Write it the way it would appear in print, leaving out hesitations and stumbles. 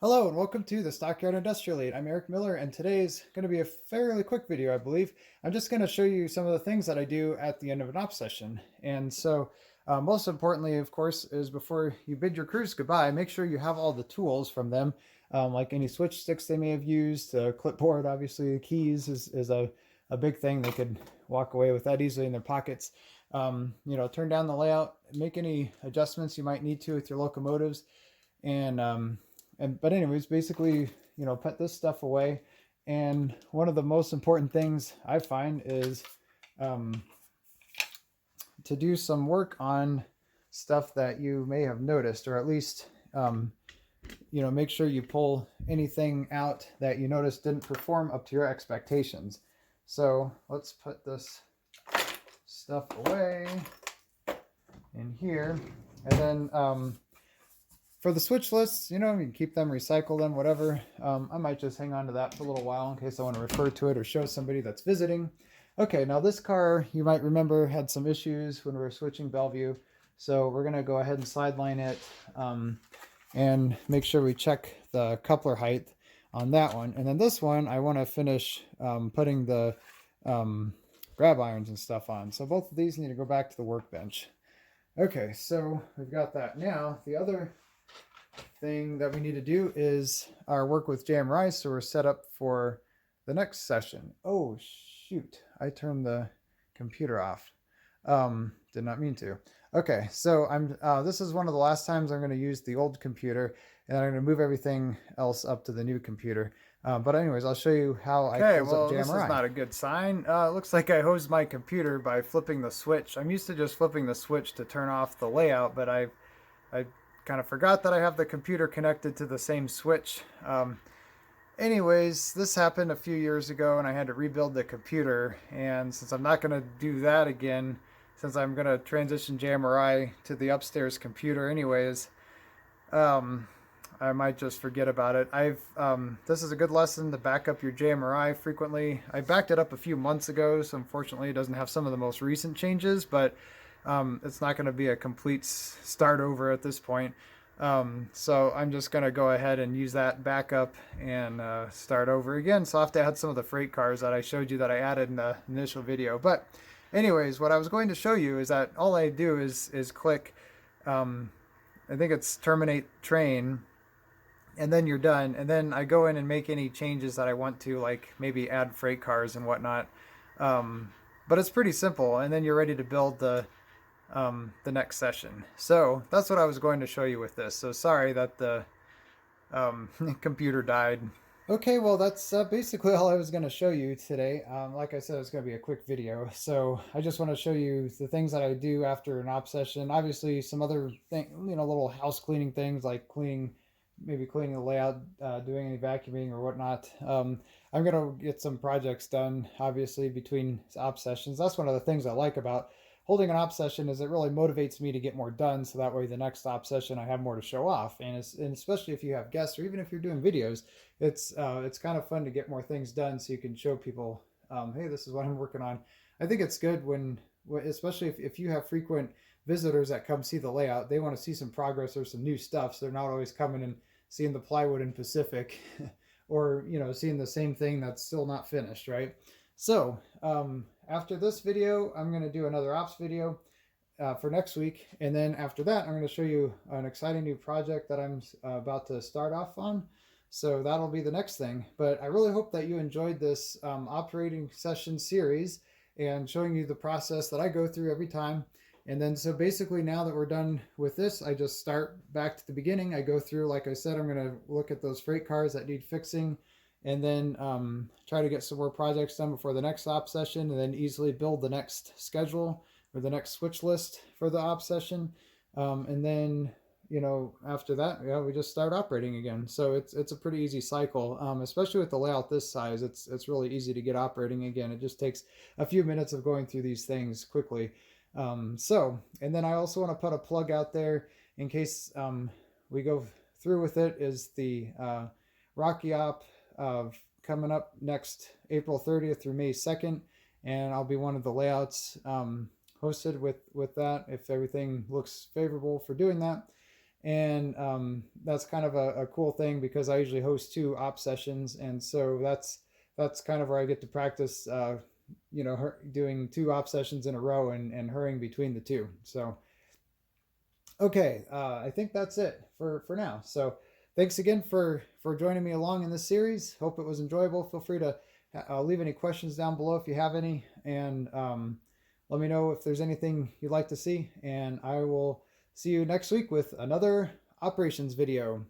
Hello and welcome to the Stockyard Industrial Lead. I'm Eric Miller and today's going to be a fairly quick video, I believe. I'm just going to show you some of the things that I do at the end of an ops session. And so most importantly, of course, is before you bid your crews goodbye, make sure you have all the tools from them, like any switch sticks they may have used, clipboard, obviously, keys is a big thing. They could walk away with that easily in their pockets. Turn down the layout, make any adjustments you might need to with your locomotives, but anyways, basically, put this stuff away. And one of the most important things I find is to do some work on stuff that you may have noticed, or at least, make sure you pull anything out that you notice didn't perform up to your expectations. So let's put this stuff away in here. And then for the switch lists, you can keep them, recycle them, whatever. I might just hang on to that for a little while in case I want to refer to it or show somebody that's visiting. Okay, now this car, you might remember, had some issues when we were switching Bellevue. So we're going to go ahead and sideline it and make sure we check the coupler height on that one. And then this one, I want to finish putting the grab irons and stuff on. So both of these need to go back to the workbench. Okay, so we've got that. Now, the other thing that we need to do is our work with JMRI, so we're set up for the next session. Oh shoot, I turned the computer off. Did not mean to. Okay, so this is one of the last times I'm going to use the old computer, and I'm going to move everything else up to the new computer. But anyways, I'll show you how I close up JMRI. This is not a good sign. It looks like I hosed my computer by flipping the switch. I'm used to just flipping the switch to turn off the layout, but I kind of forgot that I have the computer connected to the same switch. Anyways, this happened a few years ago and I had to rebuild the computer. And since I'm not going to do that again, since I'm going to transition JMRI to the upstairs computer anyways, I might just forget about it. This is a good lesson to back up your JMRI frequently. I backed it up a few months ago, so unfortunately it doesn't have some of the most recent changes, but it's not going to be a complete start over at this point. So I'm just going to go ahead and use that backup and start over again. So I'll have to add some of the freight cars that I showed you that I added in the initial video. But anyways, what I was going to show you is that all I do is click, I think it's terminate train, and then you're done. And then I go in and make any changes that I want to, like maybe add freight cars and whatnot. But it's pretty simple, and then you're ready to build the next session. So that's what I was going to show you with this. So sorry that the computer died. Okay, well that's basically all I was going to show you today. Like I said, it's going to be a quick video. So I just want to show you the things that I do after an op session. Obviously some other little house cleaning things like maybe cleaning the layout, doing any vacuuming or whatnot. I'm going to get some projects done, obviously, between op sessions. That's one of the things I like about holding an op session is it really motivates me to get more done, so that way the next op session I have more to show off. And especially if you have guests or even if you're doing videos, it's kind of fun to get more things done so you can show people, hey, this is what I'm working on. I think it's good especially if you have frequent visitors that come see the layout, they want to see some progress or some new stuff, so they're not always coming and seeing the plywood in Pacific or seeing the same thing that's still not finished, right? So after this video, I'm going to do another ops video for next week, and then after that I'm going to show you an exciting new project that I'm about to start off on. So that'll be the next thing. But I really hope that you enjoyed this operating session series and showing you the process that I go through every time. And then so basically now that we're done with this, I just start back to the beginning. I go through, like I said, I'm going to look at those freight cars that need fixing, and then try to get some more projects done before the next op session, and then easily build the next schedule or the next switch list for the op session. And then, after that, we just start operating again. So it's a pretty easy cycle, especially with the layout this size. It's really easy to get operating again. It just takes a few minutes of going through these things quickly. And then I also want to put a plug out there in case we go through with it, is the Rocky Op coming up next April 30th through May 2nd, and I'll be one of the layouts hosted with that if everything looks favorable for doing that. And that's kind of a cool thing because I usually host 2 ops sessions, and so that's kind of where I get to practice, doing 2 ops sessions in a row and hurrying between the two. So okay, I think that's it for now. So thanks again for joining me along in this series. Hope it was enjoyable. Feel free to leave any questions down below if you have any, and let me know if there's anything you'd like to see. And I will see you next week with another operations video.